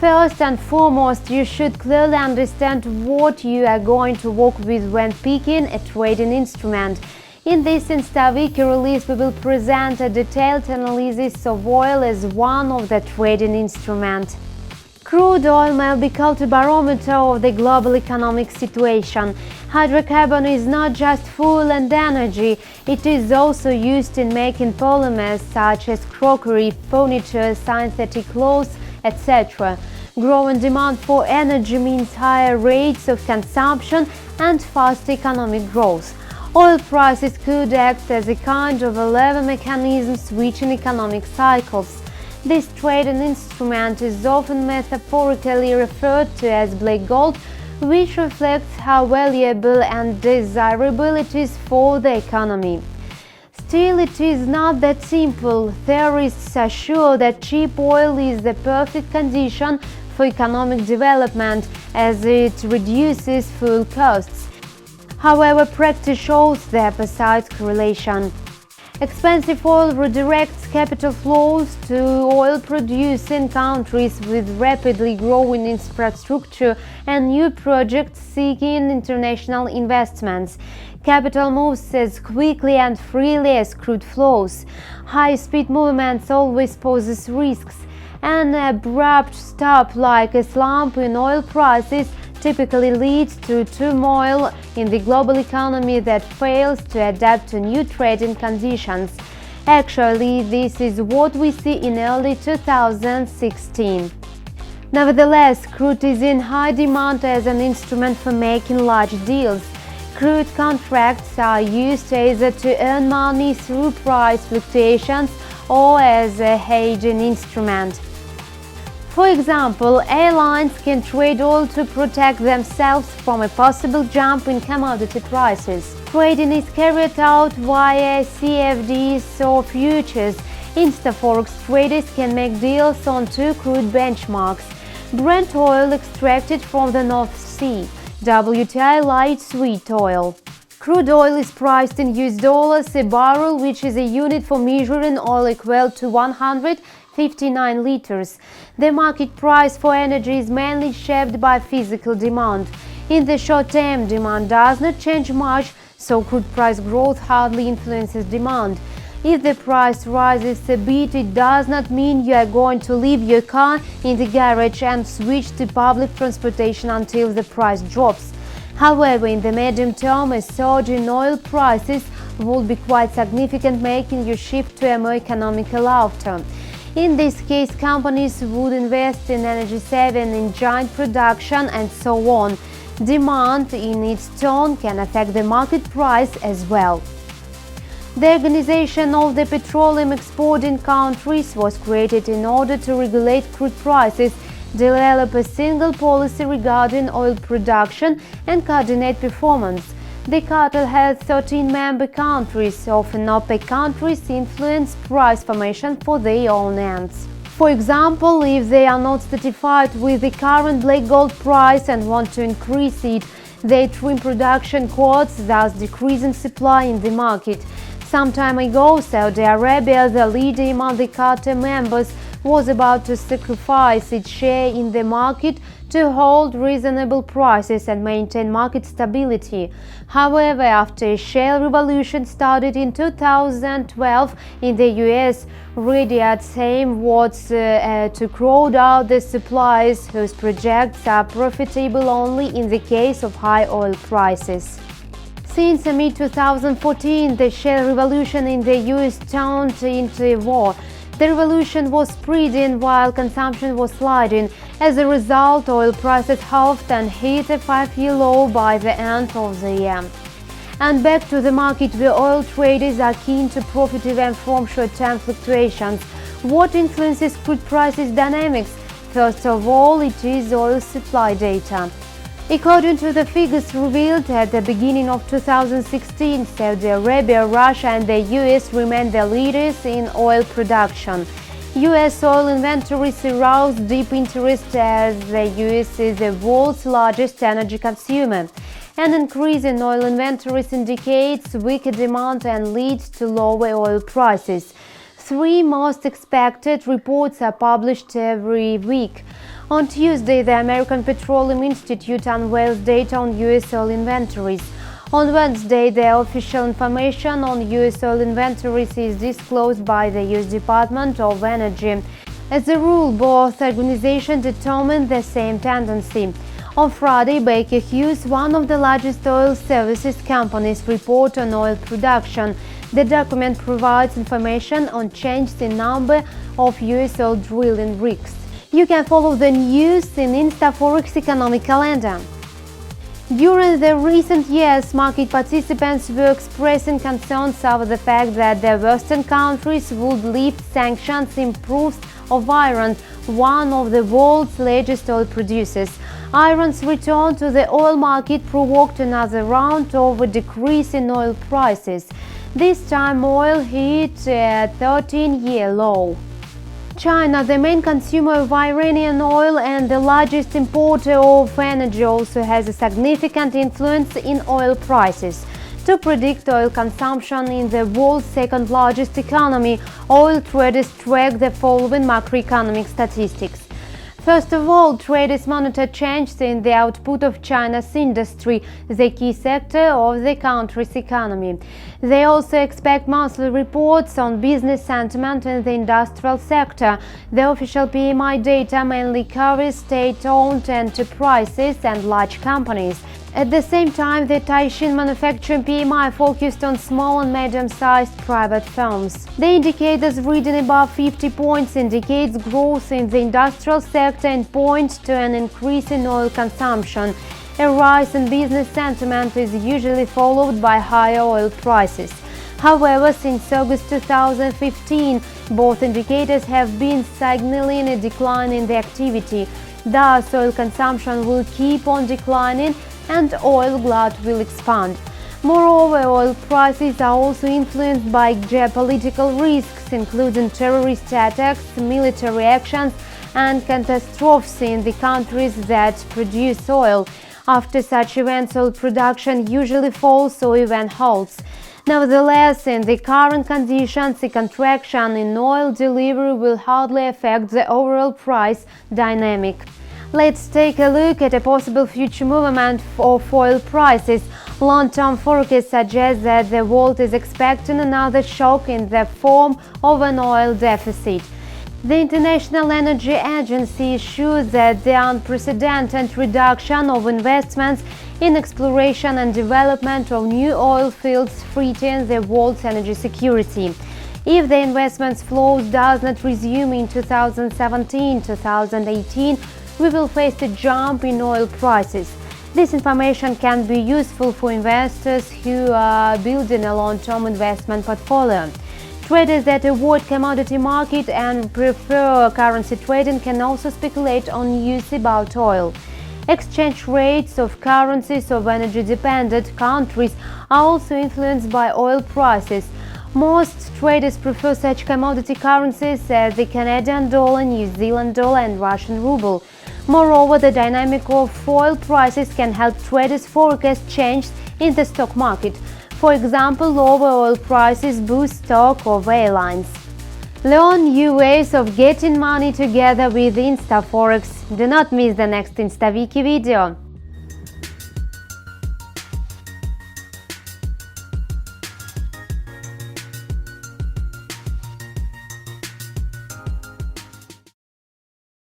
First and foremost, you should clearly understand what you are going to work with when picking a trading instrument. In this InstaWiki release, we will present a detailed analysis of oil as one of the trading instruments. Crude oil may be called a barometer of the global economic situation. Hydrocarbon is not just fuel and energy, it is also used in making polymers such as crockery, furniture, synthetic clothes, etc. Growing demand for energy means higher rates of consumption and fast economic growth. Oil prices could act as a kind of a lever mechanism switching economic cycles. This trading instrument is often metaphorically referred to as black gold, which reflects how valuable and desirable it is for the economy. Still, it is not that simple. Theorists are sure that cheap oil is the perfect condition for economic development, as it reduces fuel costs. However, practice shows the opposite correlation. Expensive oil redirects capital flows to oil-producing countries with rapidly growing infrastructure and new projects seeking international investments. Capital moves as quickly and freely as crude flows. High-speed movements always poses risks. An abrupt stop, like a slump in oil prices, typically leads to turmoil in the global economy that fails to adapt to new trading conditions. Actually, this is what we see in early 2016. Nevertheless, crude is in high demand as an instrument for making large deals. Crude contracts are used either to earn money through price fluctuations or as a hedging instrument. For example, airlines can trade oil to protect themselves from a possible jump in commodity prices. Trading is carried out via CFDs or futures. InstaForex traders can make deals on two crude benchmarks: Brent oil extracted from the North Sea, WTI light sweet oil. Crude oil is priced in US dollars a barrel, which is a unit for measuring oil equal to 159 liters. The market price for energy is mainly shaped by physical demand. In the short term, demand does not change much, so crude price growth hardly influences demand. If the price rises a bit, it does not mean you are going to leave your car in the garage and switch to public transportation until the price drops. However, in the medium term, a surge in oil prices would be quite significant, making you shift to a more economical outcome. In this case, companies would invest in energy saving, in giant production, and so on. Demand, in its turn, can affect the market price as well. The Organization of the Petroleum Exporting Countries was created in order to regulate crude prices, develop a single policy regarding oil production, and coordinate performance. The cartel has 13 member countries. Often OPEC countries influence price formation for their own ends. For example, if they are not satisfied with the current black gold price and want to increase it, they trim production quotas, thus decreasing supply in the market. Some time ago, Saudi Arabia, the leader among the cartel members, was about to sacrifice its share in the market to hold reasonable prices and maintain market stability. However, after a shale revolution started in 2012 in the US, Riyadh's aim was to crowd out the suppliers whose projects are profitable only in the case of high oil prices. Since mid-2014, the shale revolution in the US turned into a war. The revolution was spreading while consumption was sliding. As a result, oil prices halved and hit a 5-year low by the end of the year. And back to the market, where oil traders are keen to profit even from short-term fluctuations. What influences crude prices dynamics? First of all, it is oil supply data. According to the figures revealed at the beginning of 2016, Saudi Arabia, Russia and the US remain the leaders in oil production. US oil inventories arouse deep interest as the US is the world's largest energy consumer. An increase in oil inventories indicates weaker demand and leads to lower oil prices. 3 most expected reports are published every week. On Tuesday, the American Petroleum Institute unveils data on U.S. oil inventories. On Wednesday, the official information on U.S. oil inventories is disclosed by the U.S. Department of Energy. As a rule, both organizations determine the same tendency. On Friday, Baker Hughes, one of the largest oil services companies, reported on oil production. The document provides information on changes in number of U.S. oil drilling rigs. You can follow the news in InstaForex economic calendar. During the recent years, market participants were expressing concerns over the fact that the Western countries would lift sanctions imposed of Iran, one of the world's largest oil producers. Iran's return to the oil market provoked another round of a decrease in oil prices. This time oil hit a 13-year low. China, the main consumer of Iranian oil and the largest importer of energy, also has a significant influence in oil prices. To predict oil consumption in the world's second-largest economy, oil traders track the following macroeconomic statistics. First of all, traders monitor changes in the output of China's industry, the key sector of the country's economy. They also expect monthly reports on business sentiment in the industrial sector. The official PMI data mainly covers state-owned enterprises and large companies. At the same time, the Taishin manufacturing PMI focused on small and medium-sized private firms. The indicators reading above 50 points indicates growth in the industrial sector and points to an increase in oil consumption. A rise in business sentiment is usually followed by higher oil prices. However, since August 2015, both indicators have been signaling a decline in the activity. Thus, oil consumption will keep on declining and oil glut will expand. Moreover, oil prices are also influenced by geopolitical risks, including terrorist attacks, military actions, and catastrophes in the countries that produce oil. After such events, oil production usually falls or even halts. Nevertheless, in the current conditions, a contraction in oil delivery will hardly affect the overall price dynamic. Let's take a look at a possible future movement of oil prices. Long-term forecasts suggest that the world is expecting another shock in the form of an oil deficit. The International Energy Agency issued that the unprecedented reduction of investments in exploration and development of new oil fields threatens the world's energy security. If the investment flows does not resume in 2017-2018, we will face a jump in oil prices. This information can be useful for investors who are building a long-term investment portfolio. Traders that avoid commodity market and prefer currency trading can also speculate on news about oil. Exchange rates of currencies of energy-dependent countries are also influenced by oil prices. Most traders prefer such commodity currencies as the Canadian dollar, New Zealand dollar, and Russian ruble. Moreover, the dynamic of oil prices can help traders forecast changes in the stock market. For example, lower oil prices boost stock of airlines. Learn new ways of getting money together with InstaForex. Do not miss the next InstaWiki video.